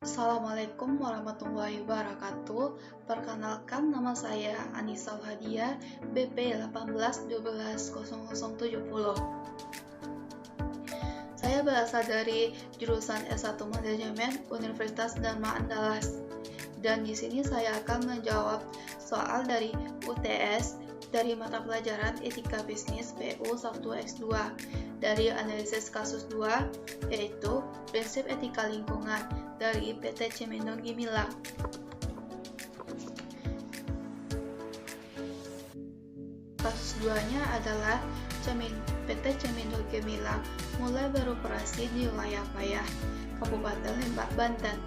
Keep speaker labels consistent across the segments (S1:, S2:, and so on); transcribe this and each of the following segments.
S1: Assalamualaikum warahmatullahi wabarakatuh. Perkenalkan, nama saya Anissa Wahdia, BP 18120070. Saya berasal dari jurusan S1 Manajemen Universitas Dharma Andalas. Dan di sini saya akan menjawab soal dari UTS dari mata pelajaran Etika Bisnis PU 1X2 dari analisis kasus 2, yaitu prinsip etika lingkungan dari PT Cimindo Gimilang. Kasus 2-nya adalah PT Cimindo Gemilang mulai beroperasi di wilayah Payah, Kabupaten Lebak, Banten.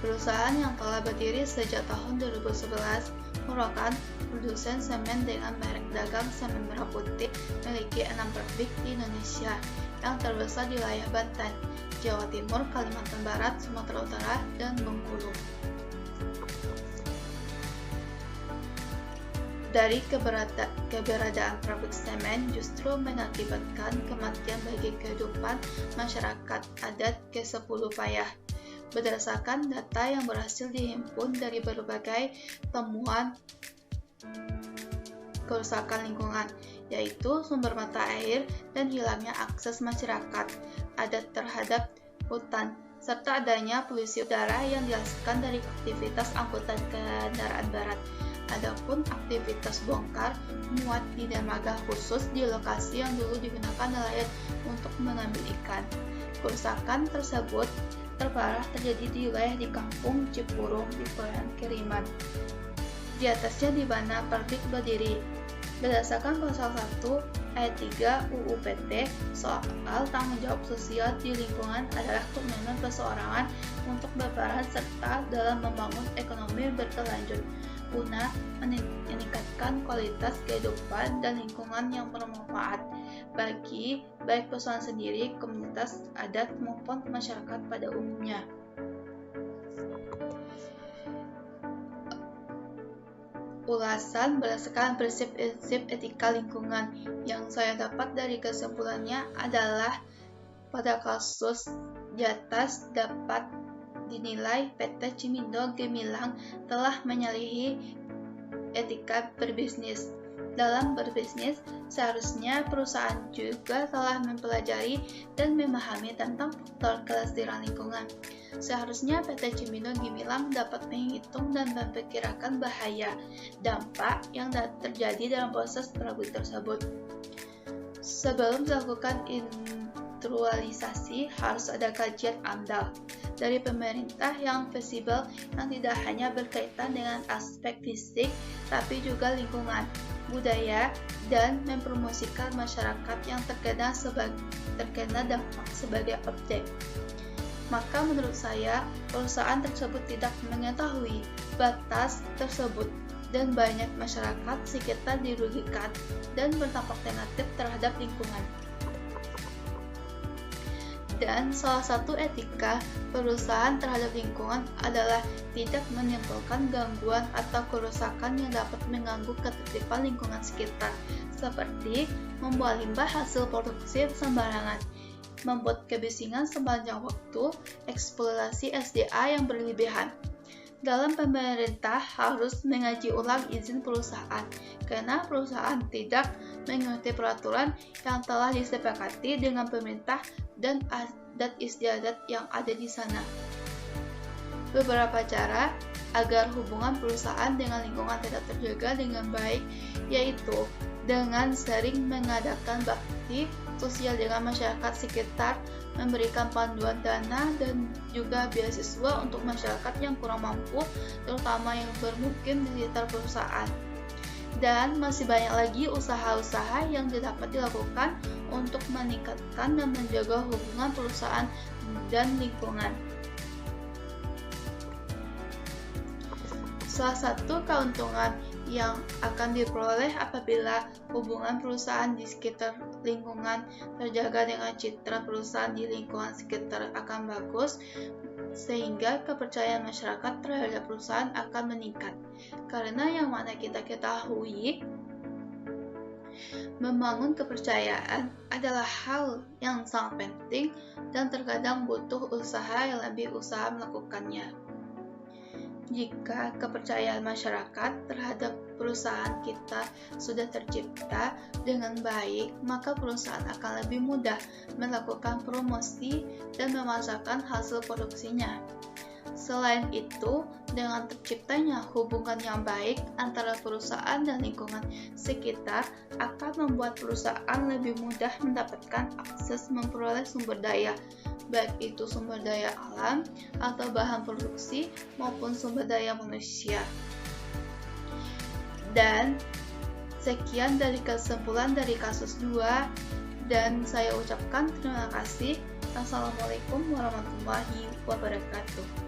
S1: Perusahaan yang telah berdiri sejak tahun 2011 merupakan produsen semen dengan merek dagang semen merah putih, memiliki 6 pabrik di Indonesia yang terbesar di wilayah Banten, Jawa Timur, Kalimantan Barat, Sumatera Utara, dan Bengkulu. Dari keberadaan pabrik semen justru mengakibatkan kematian bagi kehidupan masyarakat adat ke-10 Payah. Berdasarkan data yang berhasil dihimpun dari berbagai temuan kerusakan lingkungan, yaitu sumber mata air dan hilangnya akses masyarakat adat terhadap hutan, serta adanya polusi udara yang dihasilkan dari aktivitas angkutan kendaraan berat. Adapun aktivitas bongkar muat di dermaga khusus di lokasi yang dulu digunakan nelayan untuk mengambil ikan. Kerusakan tersebut terparah terjadi di wilayah di Kampung Cipurung di Pelayan Kiriman. Di atasnya di mana pabrik berdiri. Berdasarkan pasal 1 ayat 3 UU PT, soal tanggung jawab sosial di lingkungan adalah komitmen perseorangan untuk berperan serta dalam membangun ekonomi berkelanjut guna meningkatkan kualitas kehidupan dan lingkungan yang bermanfaat bagi baik perusahaan sendiri, komunitas adat maupun masyarakat pada umumnya. Ulasan berdasarkan prinsip-prinsip etika lingkungan yang saya dapat dari kesimpulannya adalah pada kasus di atas dapat dinilai PT Cimindo Gemilang telah menyalahi etika berbisnis. Dalam berbisnis, seharusnya perusahaan juga telah mempelajari dan memahami tentang faktor kelestarian lingkungan. Seharusnya PT Cimindo Gemilang dapat menghitung dan memperkirakan bahaya dampak yang terjadi dalam proses pabrik tersebut. Sebelum dilakukan industrialisasi, harus ada kajian AMDAL dari pemerintah yang fleksibel yang tidak hanya berkaitan dengan aspek fisik tapi juga lingkungan, budaya, dan mempromosikan masyarakat yang terkena dampak sebagai objek. Maka menurut saya, perusahaan tersebut tidak mengetahui batas tersebut dan banyak masyarakat sekitar dirugikan dan berdampak negatif terhadap lingkungan. Dan salah satu etika perusahaan terhadap lingkungan adalah tidak menimbulkan gangguan atau kerusakan yang dapat mengganggu ketertiban lingkungan sekitar, seperti membuang limbah hasil produksi sembarangan, membuat kebisingan sepanjang waktu, eksplorasi SDA yang berlebihan. Dalam pemerintah harus mengaji ulang izin perusahaan, karena perusahaan tidak mengikuti peraturan yang telah disepakati dengan pemerintah dan adat istiadat yang ada di sana. Beberapa cara agar hubungan perusahaan dengan lingkungan tetap terjaga dengan baik, yaitu dengan sering mengadakan bakti sosial dengan masyarakat sekitar, memberikan panduan dana dan juga beasiswa untuk masyarakat yang kurang mampu, terutama yang bermukim di sekitar perusahaan. Dan masih banyak lagi usaha-usaha yang dapat dilakukan untuk meningkatkan dan menjaga hubungan perusahaan dan lingkungan. Salah satu keuntungan yang akan diperoleh apabila hubungan perusahaan di sekitar lingkungan terjaga dengan citra perusahaan di lingkungan sekitar akan bagus, sehingga kepercayaan masyarakat terhadap perusahaan akan meningkat. Karena yang mana kita ketahui, Membangun kepercayaan adalah hal yang sangat penting dan terkadang butuh usaha yang lebih usaha melakukannya. Jika kepercayaan masyarakat terhadap perusahaan kita sudah tercipta dengan baik, maka perusahaan akan lebih mudah melakukan promosi dan memasarkan hasil produksinya. Selain itu, dengan terciptanya hubungan yang baik antara perusahaan dan lingkungan sekitar akan membuat perusahaan lebih mudah mendapatkan akses memperoleh sumber daya, baik itu sumber daya alam atau bahan produksi maupun sumber daya manusia. Dan sekian dari kesimpulan dari kasus 2, dan saya ucapkan terima kasih. Assalamualaikum warahmatullahi wabarakatuh.